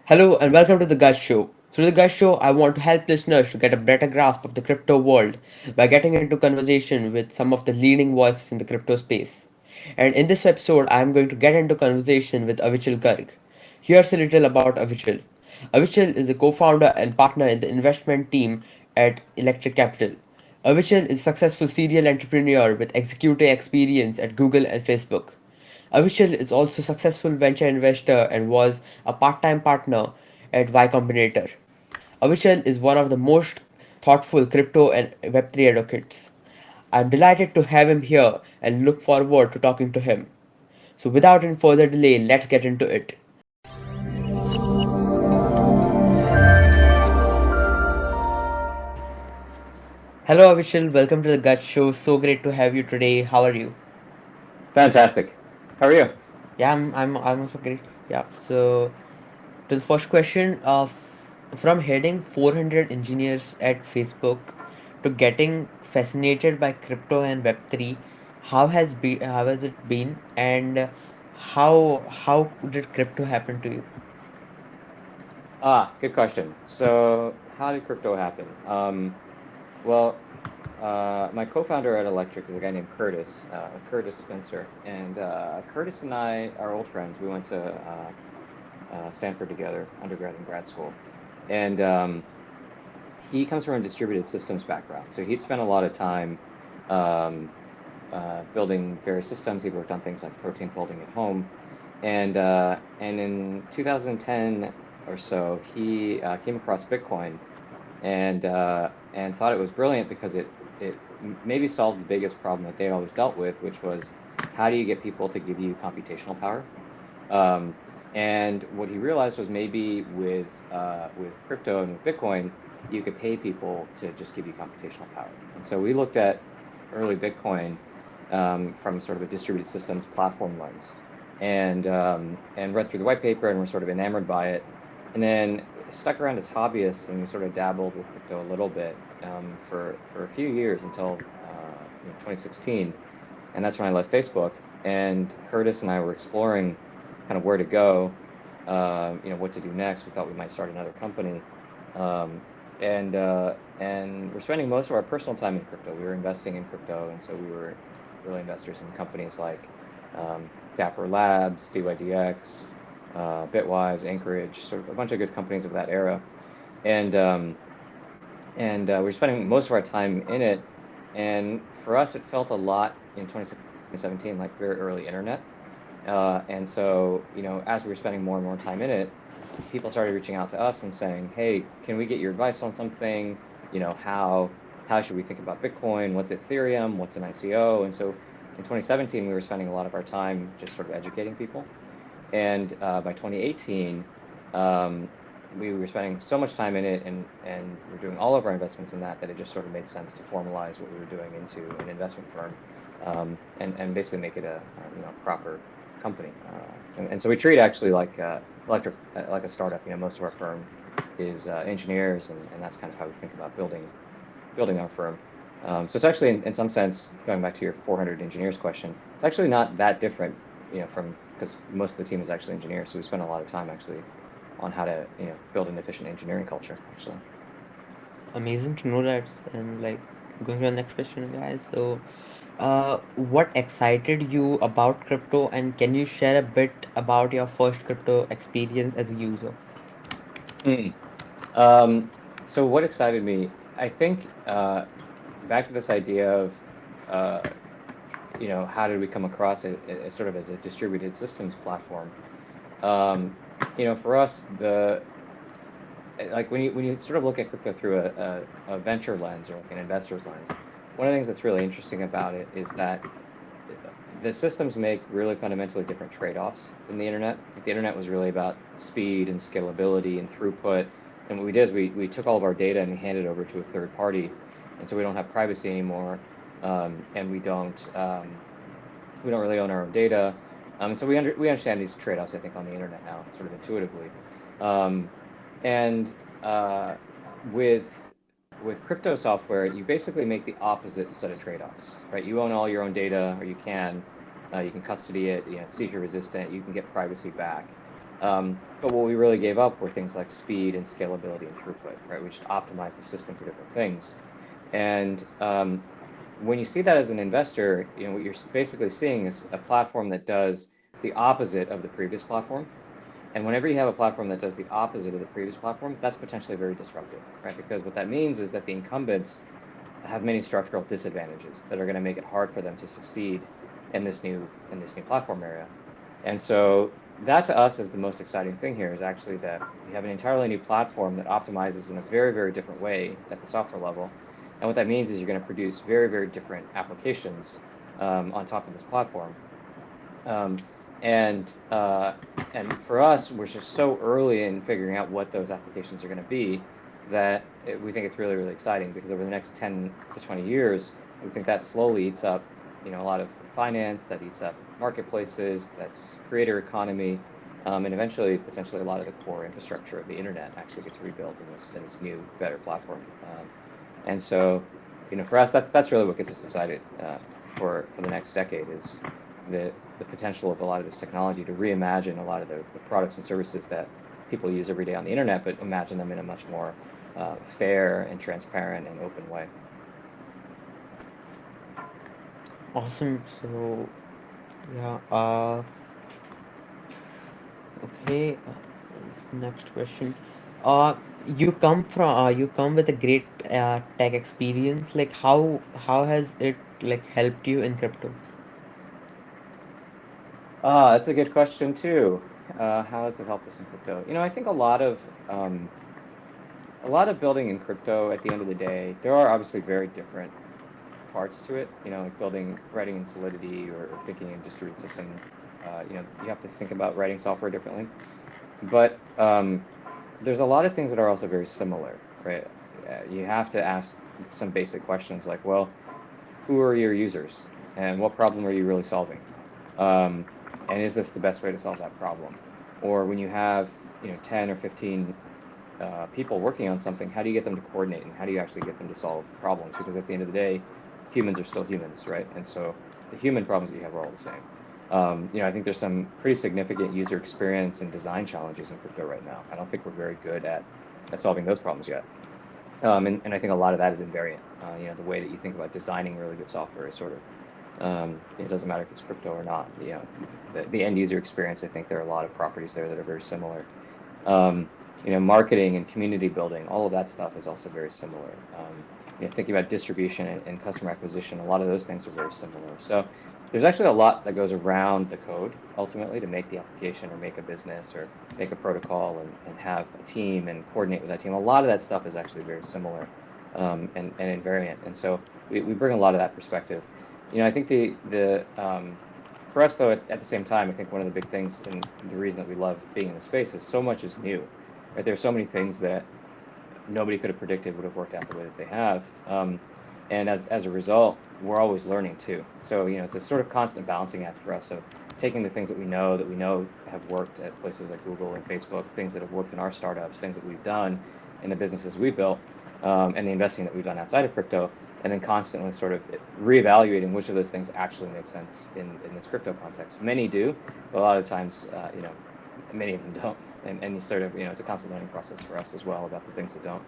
Hello and welcome to the Gaj Show. Through the Gaj Show, I want to help listeners to get a better grasp of the crypto world by getting into conversation with some of the leading voices in the crypto space. And in this episode, I am going to get into conversation with Avichal Garg. Here's a little about Avichal. Avichal is a co-founder and partner in the investment team at Electric Capital. Avichal is a successful serial entrepreneur with executive experience at Google and Facebook. Avichal is also a successful venture investor and was a part-time partner at Y Combinator. Avichal is one of the most thoughtful crypto and Web3 advocates. I'm delighted to have him here and look forward to talking to him. So without any further delay, let's get into it. Hello Avichal, welcome to the Gut Show. So great to have you today. How are you? Fantastic. How are you? Yeah, I'm also great. Yeah. So to the first question of from heading 400 engineers at Facebook to getting fascinated by crypto and Web3, how has it been, and how did crypto happen to you? Good question. So, how did crypto happen? My co-founder at Electric is a guy named Curtis, Curtis Spencer, and Curtis and I are old friends. We went to Stanford together, undergrad and grad school, and he comes from a distributed systems background. So he'd spent a lot of time um, building various systems. He worked on things like protein folding at home, and in 2010 or so, he came across Bitcoin and thought it was brilliant because it maybe solved the biggest problem that they always dealt with, which was how do you get people to give you computational power? Um, and what he realized was maybe with crypto and with Bitcoin, you could pay people to just give you computational power. And so we looked at early Bitcoin from sort of a distributed systems platform lens, and read through the white paper and were sort of enamored by it, and then stuck around as hobbyists and we sort of dabbled with crypto a little bit for a few years until 2016, and that's when I left Facebook. And Curtis and I were exploring kind of where to go, what to do next. We thought we might start another company, um, and we're spending most of our personal time in crypto. We were investing in crypto, and so we were early investors in companies like Dapper Labs, DYDX, Bitwise, Anchorage, sort of a bunch of good companies of that era, and we're spending most of our time in it. And for us, it felt a lot in 2017 like very early internet. And so, as we were spending more and more time in it, people started reaching out to us and saying, "Hey, can we get your advice on something? How should we think about Bitcoin? What's Ethereum? What's an ICO?" And so, in 2017, we were spending a lot of our time just sort of educating people. And by 2018, um, we were spending so much time in it, and we're doing all of our investments in that it just sort of made sense to formalize what we were doing into an investment firm, and basically make it a proper company. And so we treat actually like like a startup. Most of our firm is engineers, and that's kind of how we think about building our firm. So it's actually, in some sense, going back to your 400 engineers question, it's actually not that different, from because most of the team is actually engineers. So we spend a lot of time actually on how to, build an efficient engineering culture, actually. Amazing to know that. And like going to the next question, guys. So, what excited you about crypto, and can you share a bit about your first crypto experience as a user? Mm. Um, so what excited me, I think, back to this idea of, uh, how did we come across it as sort of as a distributed systems platform? Um, for us, like when you sort of look at crypto through a venture lens or like an investor's lens, one of the things that's really interesting about it is that the systems make really fundamentally different trade-offs than the internet. Like the internet was really about speed and scalability and throughput. And what we did is we took all of our data and we handed it over to a third party. And so we don't have privacy anymore. And we don't really own our own data. And so we understand these trade-offs, I think, on the internet now, sort of intuitively. Um, and with crypto software, you basically make the opposite set of trade-offs, right? You own all your own data, or you can custody it, seizure resistant. You can get privacy back, But what we really gave up were things like speed and scalability and throughput, right? We just optimized the system for different things. And when you see that as an investor, what you're basically seeing is a platform that does the opposite of the previous platform. And whenever you have a platform that does the opposite of the previous platform, that's potentially very disruptive, right? Because what that means is that the incumbents have many structural disadvantages that are going to make it hard for them to succeed in this new platform area. And so that to us is the most exciting thing here, is actually that we have an entirely new platform that optimizes in a very, very different way at the software level. And what that means is you're going to produce very, very different applications on top of this platform. Um, and for us, we're just so early in figuring out what those applications are going to be that we think it's really, really exciting, because over the next 10 to 20 years, we think that slowly eats up, a lot of finance, that eats up marketplaces, that's creator economy, and eventually, potentially, a lot of the core infrastructure of the internet actually gets rebuilt in this new, better platform. And so, for us, that's really what gets us excited for the next decade, is the potential of a lot of this technology to reimagine a lot of the products and services that people use every day on the internet, but imagine them in a much more fair and transparent and open way. Awesome. So, yeah. Okay. Next question. Uh, you come with a great tech experience. Like how has it like helped you in crypto? That's a good question too. How has it helped us in crypto? I think a lot of building in crypto, at the end of the day, there are obviously very different parts to it, like writing in Solidity, or thinking in distributed system. You have to think about writing software differently. But there's a lot of things that are also very similar, right? You have to ask some basic questions like, well, who are your users, and what problem are you really solving? Um, and is this the best way to solve that problem? Or when you have, 10 or 15 people working on something, how do you get them to coordinate, and how do you actually get them to solve problems? Because at the end of the day, humans are still humans, right? And so the human problems that you have are all the same. I think there's some pretty significant user experience and design challenges in crypto right now. I don't think we're very good at solving those problems yet. And I think a lot of that is invariant. The way that you think about designing really good software is sort of, it doesn't matter if it's crypto or not. The end user experience, I think there are a lot of properties there that are very similar. Um, Marketing and community building, all of that stuff is also very similar. Thinking about distribution and customer acquisition, a lot of those things are very similar. So there's actually a lot that goes around the code ultimately to make the application, or make a business, or make a protocol, and have a team and coordinate with that team. A lot of that stuff is actually very similar and invariant. And so we bring a lot of that perspective. I think for us, though, at the same time, I think one of the big things, and the reason that we love being in the space, is so much is new. Right? There are so many things that nobody could have predicted would have worked out the way that they have. And as a result, we're always learning too. So, it's a sort of constant balancing act for us of taking the things that we know have worked at places like Google and Facebook, things that have worked in our startups, things that we've done in the businesses we've built, and the investing that we've done outside of crypto, and then constantly sort of reevaluating which of those things actually make sense in this crypto context. Many do, but a lot of times, many of them don't. And you sort of, it's a constant learning process for us as well about the things that don't.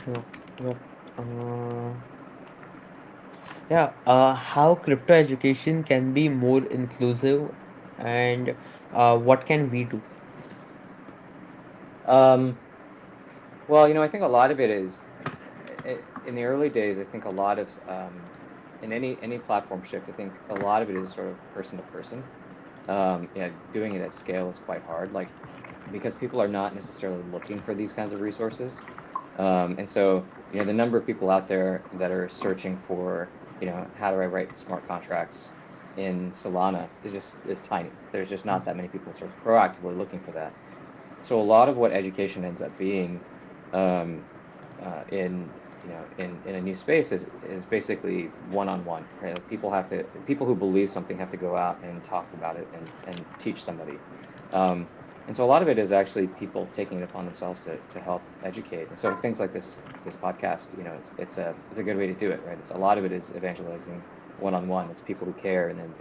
Sure. Yep. Uh, yeah. How crypto education can be more inclusive, and what can we do? Um, well, I think a lot of it is, in the early days, I think a lot of, in any platform shift, I think a lot of it is sort of person to person. Doing it at scale is quite hard, like, because people are not necessarily looking for these kinds of resources. And so, the number of people out there that are searching for, how do I write smart contracts in Solana is tiny. There's just not that many people sort of proactively looking for that. So a lot of what education ends up being, um, in in a new space, is basically one-on-one, right? Like, people who believe something have to go out and talk about it, and teach somebody. And so a lot of it is actually people taking it upon themselves to help educate. And so things like this podcast, it's a good way to do it, right? It's a lot of it is evangelizing one-on-one. It's people who care, and then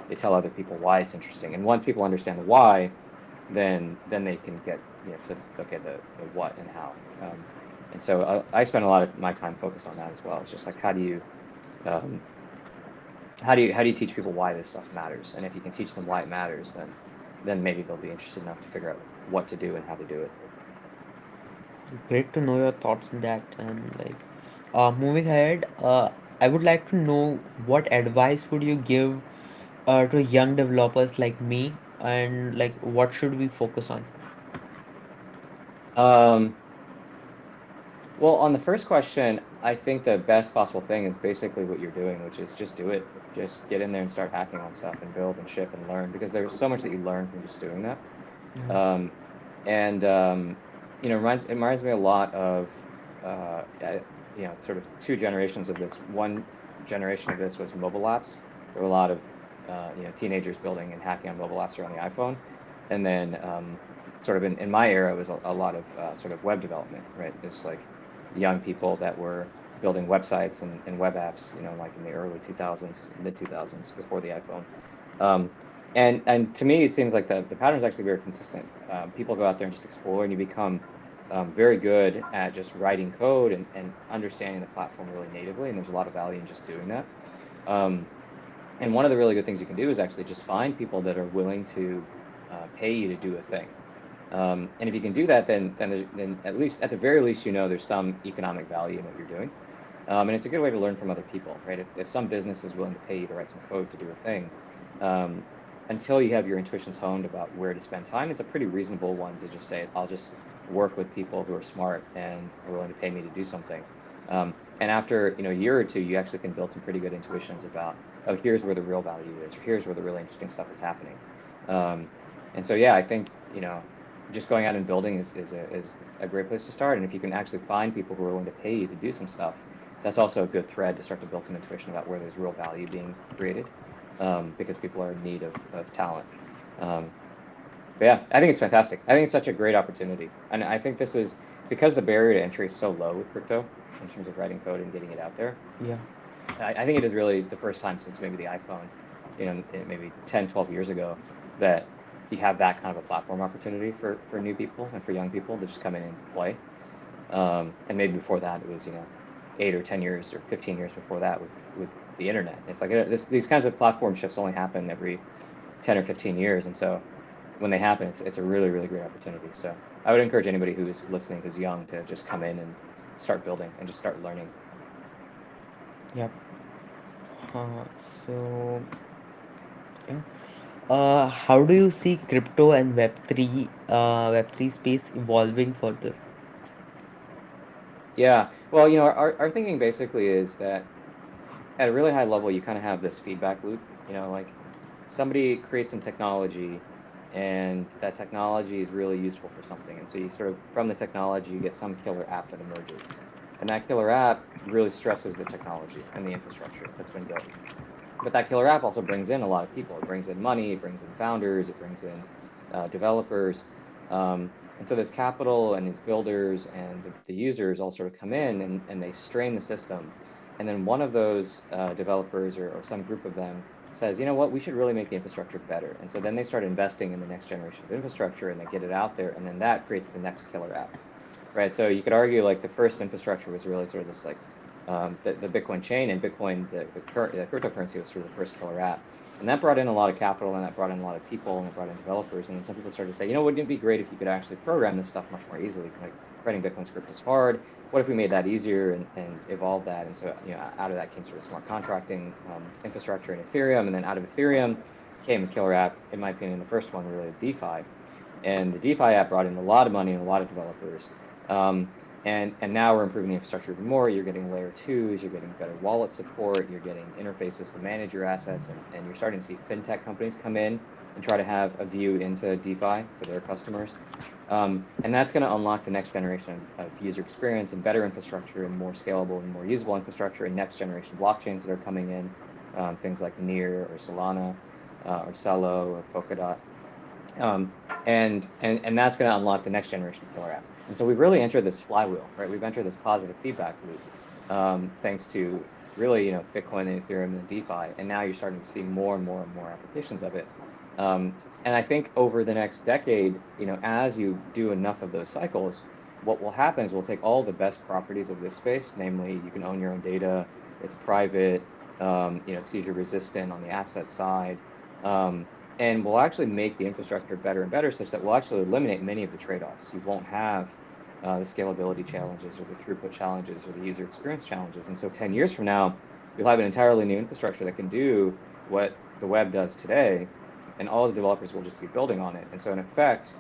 they they tell other people why it's interesting. And once people understand the why, then they can get, to okay, the what and how. And so I spend a lot of my time focused on that as well. It's just like um, how do you teach people why this stuff matters? And if you can teach them why it matters, then maybe they'll be interested enough to figure out what to do and how to do it. Great to know your thoughts on that. And like, moving ahead, I would like to know what advice would you give to young developers like me, and like what should we focus on? Um, well, on the first question, I think the best possible thing is basically what you're doing, which is just do it. Just get in there and start hacking on stuff and build and ship and learn, because there's so much that you learn from just doing that. Yeah. Um, and it reminds me a lot of sort of two generations of this. One generation of this was mobile apps. There were a lot of teenagers building and hacking on mobile apps around the iPhone, and then sort of in my era, it was a lot of sort of web development, right? There's like young people that were building websites and web apps, like in the early 2000s, mid 2000s, before the iPhone. Um, and to me, it seems like the pattern is actually very consistent. People go out there and just explore, and you become very good at just writing code and understanding the platform really natively. And there's a lot of value in just doing that. Um, and one of the really good things you can do is actually just find people that are willing to pay you to do a thing. And if you can do that, then at least, at the very least, there's some economic value in what you're doing. And it's a good way to learn from other people, right? If some business is willing to pay you to write some code to do a thing, um, until you have your intuitions honed about where to spend time, it's a pretty reasonable one to just say, I'll just work with people who are smart and are willing to pay me to do something. And after a year or two, you actually can build some pretty good intuitions about, oh, here's where the real value is, or here's where the really interesting stuff is happening. Um, and so, yeah, I think just going out and building is a great place to start. And if you can actually find people who are willing to pay you to do some stuff, that's also a good thread to start to build some intuition about where there's real value being created, because people are in need of talent. Um, but yeah, I think it's fantastic. I think it's such a great opportunity. And I think this is because the barrier to entry is so low with crypto in terms of writing code and getting it out there. Yeah. I think it is really the first time since maybe the iPhone, maybe 10, 12 years ago, that you have that kind of a platform opportunity for new people and for young people to just come in and play. And maybe before that, it was, 8 or 10 years or 15 years before that with the internet. It's like these kinds of platform shifts only happen every 10 or 15 years. And so when they happen, it's a really, really great opportunity. So I would encourage anybody who's listening, who's young, to just come in and start building and just start learning. Yeah. Uh, so, yeah. How do you see crypto and Web3 space evolving further? Yeah. Well, our thinking basically is that at a really high level, you kind of have this feedback loop, like somebody creates some technology, and that technology is really useful for something. And so you sort of, from the technology, you get some killer app that emerges. And that killer app really stresses the technology and the infrastructure that's been built. But that killer app also brings in a lot of people. It brings in money, it brings in founders, it brings in developers. And so this capital and these builders and the users all sort of come in, and they strain the system. And then one of those developers, or some group of them, says, you know what, we should really make the infrastructure better. And so then they start investing in the next generation of infrastructure, and they get it out there, and then that creates the next killer app. Right. So you could argue like the first infrastructure was really sort of this like the Bitcoin chain, and Bitcoin, the cryptocurrency, was sort of the first killer app. And that brought in a lot of capital, and that brought in a lot of people, and it brought in developers. And then some people started to say, wouldn't it be great if you could actually program this stuff much more easily? Like writing Bitcoin script is hard. What if we made that easier and evolved that? And so, out of that came sort of smart contracting infrastructure in Ethereum. And then out of Ethereum came a killer app, in my opinion, the first one really, DeFi. And the DeFi app brought in a lot of money and a lot of developers. And now we're improving the infrastructure even more. You're getting layer twos, you're getting better wallet support, you're getting interfaces to manage your assets, and you're starting to see fintech companies come in and try to have a view into DeFi for their customers. And that's going to unlock the next generation of user experience and better infrastructure and more scalable and more usable infrastructure and next generation blockchains that are coming in, things like Near or Solana or Celo or Polkadot. And that's going to unlock the next generation of killer apps. And so we've really entered this flywheel, right? We've entered this positive feedback loop, thanks to really, Bitcoin and Ethereum and DeFi, and now you're starting to see more and more and more applications of it. And I think over the next decade, as you do enough of those cycles, what will happen is we'll take all the best properties of this space, namely you can own your own data, it's private, it's seizure resistant on the asset side, and we'll actually make the infrastructure better and better such that we'll actually eliminate many of the trade-offs. You won't have the scalability challenges or the throughput challenges or the user experience challenges. And so 10 years from now, you'll have an entirely new infrastructure that can do what the web does today, and all the developers will just be building on it. And so in effect,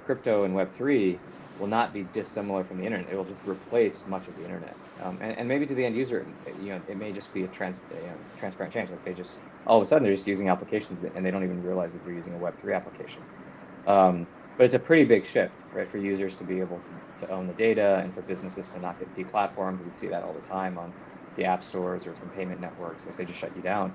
crypto and Web3 will not be dissimilar from the internet. It will just replace much of the internet. And maybe to the end user, it may just be a transparent change. Like they just, all of a sudden, they're just using applications and they don't even realize that they're using a Web3 application. But it's a pretty big shift, right, for users to be able to own the data and for businesses to not get deplatformed. We see that all the time on the app stores or from payment networks, like they just shut you down.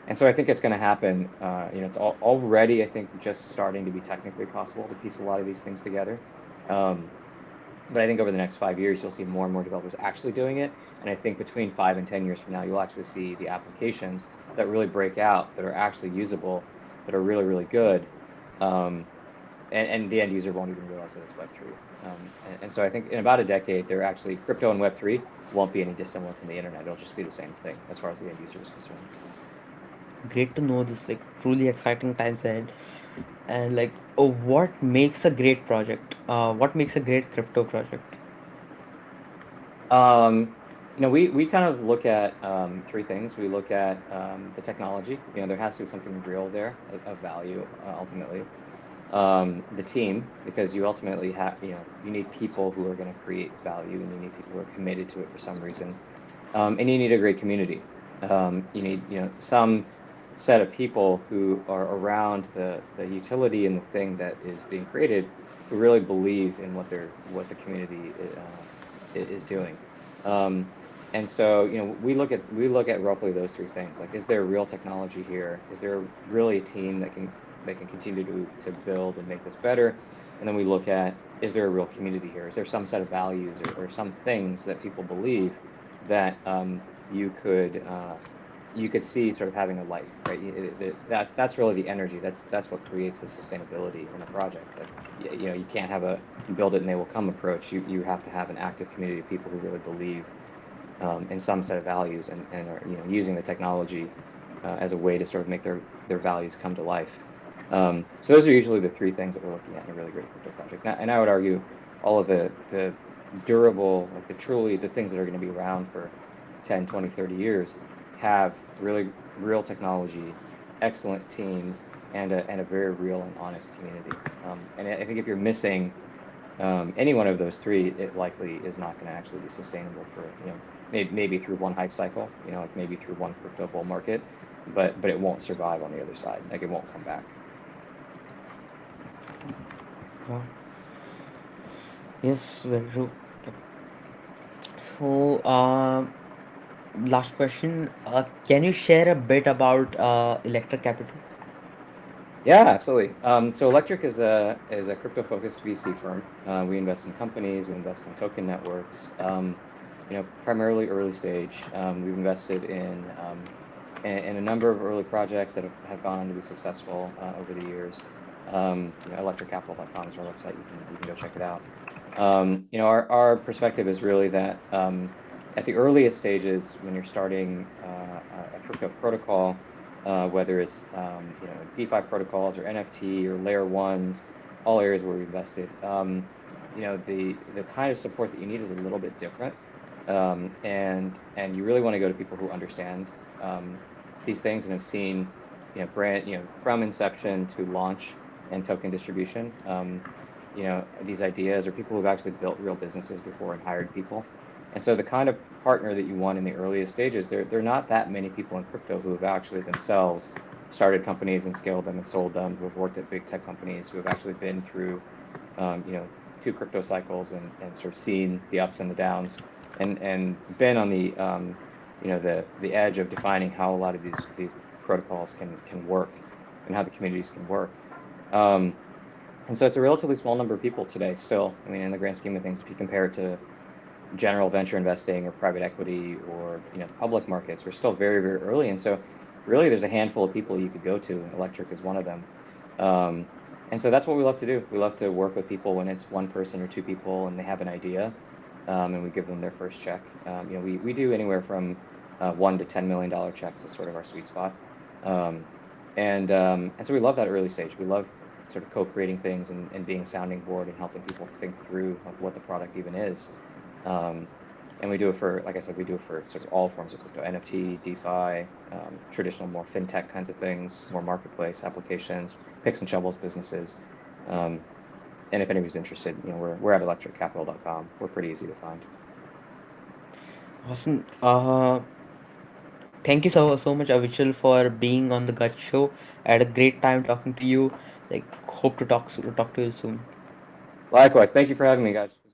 And so I think it's going to happen. It's already, I think, just starting to be technically possible to piece a lot of these things together. But I think over the next 5 years, you'll see more and more developers actually doing it. And I think between 5 and 10 years from now, you'll actually see the applications that really break out, that are actually usable, that are really, really good. And the end user won't even realize that it's Web3. And so I think in about a decade, they're actually, crypto and Web3 won't be any dissimilar from the internet. It'll just be the same thing as far as the end user is concerned. Great to know this, like truly exciting times ahead. And like, oh, what makes a great project? What makes a great crypto project? We kind of look at three things. We look at the technology. There has to be something real there of value ultimately. The team, because you ultimately have, you need people who are going to create value, and you need people who are committed to it for some reason. And you need a great community. You need, some set of people who are around the utility and the thing that is being created, who really believe in what the community is doing. And so, we look at roughly those three things. Like, is there real technology here? Is there really a team that can continue to build and make this better? And then we look at, is there a real community here? Is there some set of values or some things that people believe that you could see sort of having a life, right? That's really the energy. That's what creates the sustainability in a project. That you can't have a build it and they will come approach. You have to have an active community of people who really believe in some set of values and are using the technology as a way to sort of make their values come to life. So those are usually the three things that we're looking at in a really great crypto project. Now, and I would argue all of the durable, like the things that are going to be around for 10, 20, 30 years have really real technology, excellent teams, and a very real and honest community. And I think if you're missing any one of those three, it likely is not going to actually be sustainable for, maybe through one hype cycle, like maybe through one crypto bull market, but it won't survive on the other side. Like it won't come back. Yeah. Yes, very true. So, last question. Can you share a bit about Electric Capital? Yeah, absolutely. So Electric is a crypto-focused VC firm. We invest in companies, we invest in token networks, primarily early stage. We've invested in a number of early projects that have gone on to be successful over the years. Electriccapital.com is our website. You can go check it out. Our perspective is really that at the earliest stages, when you're starting a crypto protocol, whether it's DeFi protocols or NFT or layer ones, all areas where we invested, the kind of support that you need is a little bit different, and you really want to go to people who understand these things and have seen from inception to launch and token distribution. These ideas, or people who've actually built real businesses before and hired people. And so the kind of partner that you want in the earliest stages, there are not that many people in crypto who have actually themselves started companies and scaled them and sold them, who have worked at big tech companies, who have actually been through, two crypto cycles and sort of seen the ups and the downs, and been on the edge of defining how a lot of these protocols can work and how the communities can work. And so it's a relatively small number of people today still. I mean, in the grand scheme of things, if you compare it to general venture investing or private equity or the public markets. We're still very, very early, and so really there's a handful of people you could go to, and electric is one of them. Um, and so that's what we love to do. We love to work with people when it's one person or two people and they have an idea, and we give them their first check. We do anywhere from $1 to $10 million checks is sort of our sweet spot. Um, and so we love that early stage. We love sort of co-creating things and being a sounding board and helping people think through like what the product even is. Um, and we do it for, like I said, we do it for sort of all forms of crypto, NFT, DeFi, traditional, more fintech kinds of things, more marketplace applications, picks and shovels businesses. Um, and if anybody's interested, we're at electriccapital.com. We're pretty easy to find. Awesome. Thank you so much, Avichal, for being on the Gut Show. I had a great time talking to you. Like, hope to talk to you soon. Likewise, thank you for having me, guys.